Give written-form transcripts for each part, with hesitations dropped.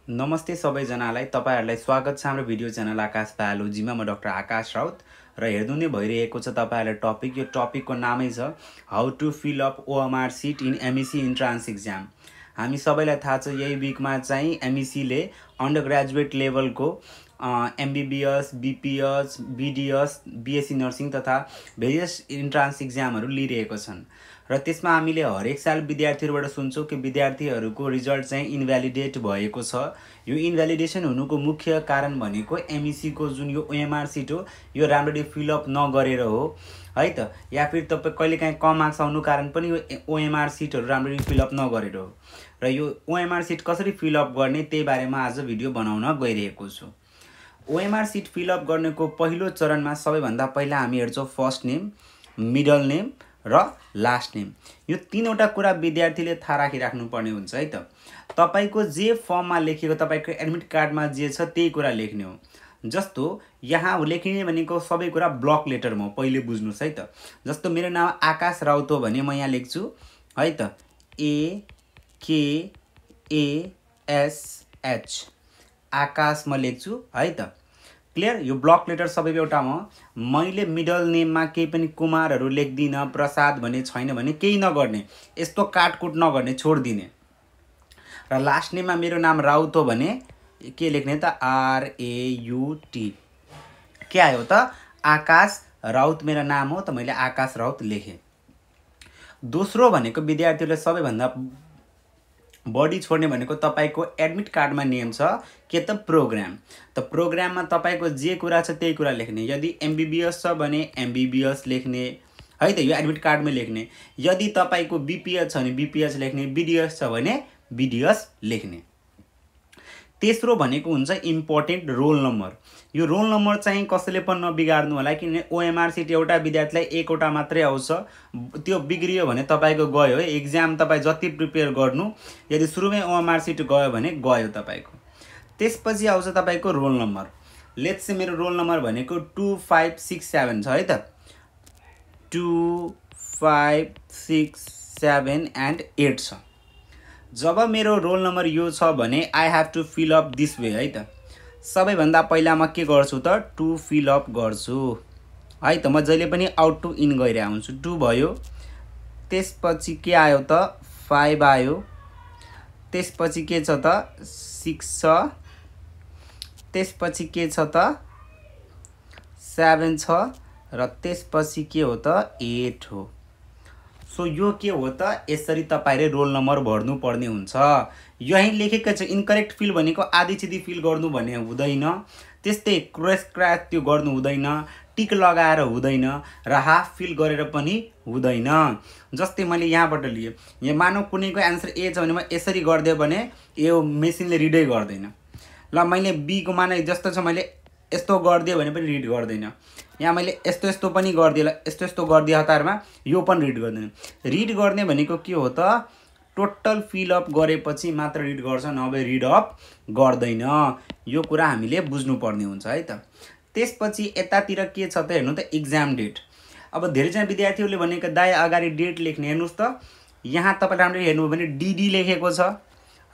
नमस्ते सबैजनालाई तपाईहरुलाई स्वागत छ हाम्रो भिडियो च्यानल आकाश बायोलोजीमा। म डाक्टर आकाश राउत र हेर्नु नै भइरहेको छ तपाईहरुलाई टपिक। यो टपिकको नामै छ how to fill up OMR sheet in MEC entrance exam. हामी सबैलाई थाहा छ यही विकमा चाहिँ एमईसी ले अन्डर ग्रेजुएट लेभलको MBBS, BPS, BDS, BSc nursing तथा भेरियस इन्ट्रान्स एक्जामहरु लिइरहेको छन् र त्यसमा हामीले हरेक साल विद्यार्थीहरुबाट सुन्छौं कि विद्यार्थीहरुको रिजल्ट चाहिँ इन्भ्यालिडेट भएको छ। यो इन्भ्यालिडेसन हुनुको मुख्य कारण भनेको एमईसी को जुन यो ओएमआर सिट हो यो राम्ररी फिल अप नगरेर हो है त, या फिर तपाई कहिलेकाहीँ कम मार्क्स आउनु कारण पनि यो ओएमआर सिटहरु राम्ररी फिल अप नगरेर हो। र यो ओएमआर सिट कसरी फिल अप गर्ने त्यही बारेमा आज भिडियो बनाउन गइरहेको छु। ओएमआर सिट फिल अप गर्नेको पहिलो चरणमा सबैभन्दा पहिला हामी हेर्छौं फर्स्ट नेम, मिडल नेम र लास्ट नेम। यो तीनवटा कुरा विद्यार्थीले थाहा राखिराख्नु पर्ने हुन्छ है त। तपाईको जे फर्ममा लेखेको तपाईको एडमिट कार्डमा जे छ त्यही कुरा लेख्ने हो। जस्तो यहाँ लेखिने भनेको सबै कुरा ब्लक लेटरमा हो, पहिले बुझ्नुस् है त। जस्तो मेरो नाम आकाश राउत हो भने म यहाँ लेख्छु है त, ए के ए एस एच आकाश म लेख्छु है त। क्लियर? यो ब्लक लेटर सबै एउटामा। मैले मिडल नेममा केही पनि कुमारहरु लेख्दिन, प्रसाद भने छैन भने केही नगर्ने, यस्तो काटकुट नगर्ने, छोड्दिने। र लास्ट नेममा मेरो नाम राउत हो भने के लेख्ने त, आर ए यू टी। के आयो त, आकाश राउत मेरो नाम हो त मैले आकाश राउत लेखे। दोस्रो भनेको विद्यार्थीले सबैभन्दा बडी छोड्ने भनेको तपाईको एडमिट कार्डमा नेम छ के त प्रोग्राम। त प्रोग्राममा तपाईको जे कुरा छ त्यही कुरा लेख्ने। यदि एमबीबीएस छ भने एमबीबीएस लेख्ने है त, यो एडमिट कार्डमै लेख्ने। यदि तपाईको बीपीएस छ भने बीपीएस लेख्ने, बीडीएस छ भने बीडीएस लेख्ने। तेस्रो भनेको हुन्छ इम्पोर्टेन्ट रोल नम्बर। यो रोल नम्बर चाहिँ कसैले पनि नबिगार्नु होला, किनभने ओएमआर सिट एउटा विद्यार्थीलाई एकवटा मात्रै आउँछ। त्यो बिग्रियो भने तपाईको गयो है। एक्जाम तपाई जति प्रिपेयर गर्नु, यदि सुरुमै ओएमआर सिट गयो भने गयो तपाईको। त्यसपछि आउँछ तपाईको रोल नम्बर। लेट्स से मेरो रोल नम्बर भनेको 2567 छ है त, 2567 एन्ड 8 छ। जब मेरो रोल नम्बर यो छ भने I have to fill up this way है त। सबैभन्दा पहिला म के गर्छु त, टु फिल अप गर्छु है त। म जहिले पनि आउट टु इन गइरहेको हुन्छु। 2 भयो, त्यसपछि के आयो त 5 आयो, त्यसपछि के छ त 6 छ, त्यसपछि के छ त 7 छ र त्यसपछि के हो त 8 हो। सो यो के हो त, यसरी तपाईले रोल नम्बर भर्नु पर्ने हुन्छ। यही लेखेको छ। इनकरेक्ट फिल भनेको आधी चिधी फिल गर्नु भन्ने हुँदैन, त्यस्तै क्रस त्यो गर्नु हुँदैन, टिक लगाएर हुँदैन र हाफ फिल गरेर पनि हुँदैन। जस्तै मैले यहाँबाट लिए, यहाँ मानौ कुनैको आन्सर ए छ भने म यसरी गर्दिए भने यो मेसिनले रिडै गर्दैन। ल मैले बी को मान जस्तो छ मैले यस्तो गर्दिए भने पनि रिड गर्दैन। यहाँ मैले यस्तो यस्तो पनि गर्दिए, यस्तो यस्तो गर्दिए हतारमा, यो पनि रिड गर्दैन। रिड गर्ने भनेको के हो त, टोटल फिल अप गरेपछि मात्र रिड गर्छ, नभए रिड अप गर्दैन। यो कुरा हामीले बुझ्नु पर्ने हुन्छ है त। त्यसपछि यतातिर के छ त हेर्नु त, एक्जाम डेट। अब धेरैजना विद्यार्थीहरूले भनेको दाइ अगाडि डेट लेख्ने, हेर्नुस् त यहाँ तपाईले राम्ररी हेर्नु भने डीडी लेखेको छ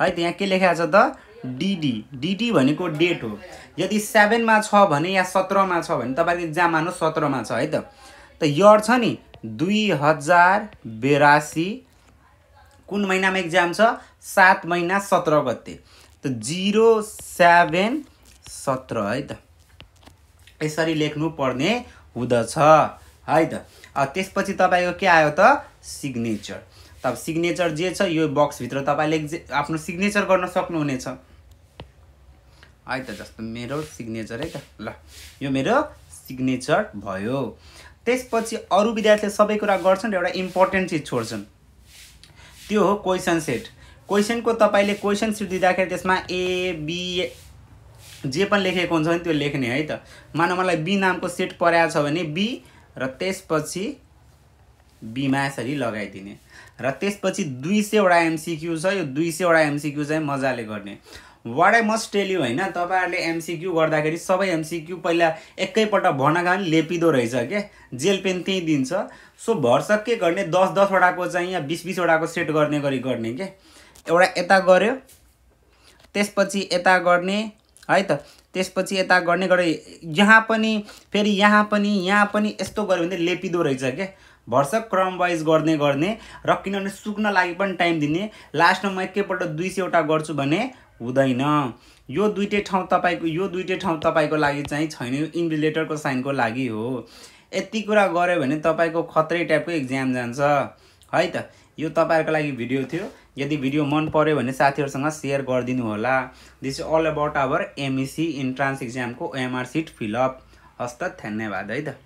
है त। यहाँ के लेखेको छ त, डीडी। डीडी भनेको डेट हो। यदि 7 मा छ भने या 17 मा छ भने तपाईको एक्जाम मान्नु 17 मा छ है त। त इयर छ नि 2082, कुन महिनामा एक्जाम छ, 7 महिना 17 गते, त 0717 है त। यसरी लेख्नु पर्ने हुँदछ है त। त्यसपछि तपाईको के आयो त, सिग्नेचर। तब सिग्नेचर जे छ यो बक्स भित्र तपाईले आफ्नो सिग्नेचर गर्न सक्नुहुनेछ है त। जस्तो मेरो सिग्नेचर है त। ल यो मेरो सिग्नेचर भयो। त्यसपछि अरु विद्यार्थीले सबै कुरा गर्छन् र एउटा इम्पोर्टेन्ट चीज छोड्छन्, त्यो हो क्वेशन सेट। क्वेशनको तपाईले क्वेशन सेट दिँदाखेरि त्यसमा ए बी जे पनि लेखेको हुन्छ भने त्यो लेख्ने है त। मानौ मलाई बी नामको सेट परेको छ भने बी र त्यसपछि बीमा यसरी लगाइदिने। र त्यसपछि 200 वटा एमसीक्यू छ। यो 200 वटा एमसीक्यू चाहिँ मजाले गर्ने। What I must tell you हैन, तपाईहरुले एमसीक्यू गर्दाखेरि सबै एमसीक्यू पहिला एकैपल्ट भर्नका पनि लेपिदो रहेछ के, जेल पेन त्यही दिन्छ। सो भर्सक के गर्ने, 10-10 वटाको चाहिँ या 20-20 वटाको सेट गर्ने गरी गर्ने के। एउटा यता गर्यो, त्यसपछि यता गर्ने है त, त्यसपछि यता गर्ने गरे यहाँ पनि फेरि यहाँ पनि यस्तो गर्यो भने लेपिदो रहेछ के। भर्सक क्रम वाइज गर्ने र किनभने सुक्न लागि पनि टाइम दिने। लास्टमा म एकैपल्ट 200 वटा गर्छु भने हुँदैन। यो दुईटै ठाउँ तपाईको लागि चाहिँ छैन, यो इन्भिजिलेटरको साइनको लागि हो। यति कुरा गर्यो भने तपाईको खत्रै टाइपको एक्जाम जान्छ है त। यो तपाईहरुको लागि भिडियो थियो। यदि भिडियो मन पर्यो भने साथीहरुसँग शेयर गरिदिनु होला। This is all about our MEC entrance एक्जामको ओएमआर सिट फिलअप। हस्त धन्यवाद है त।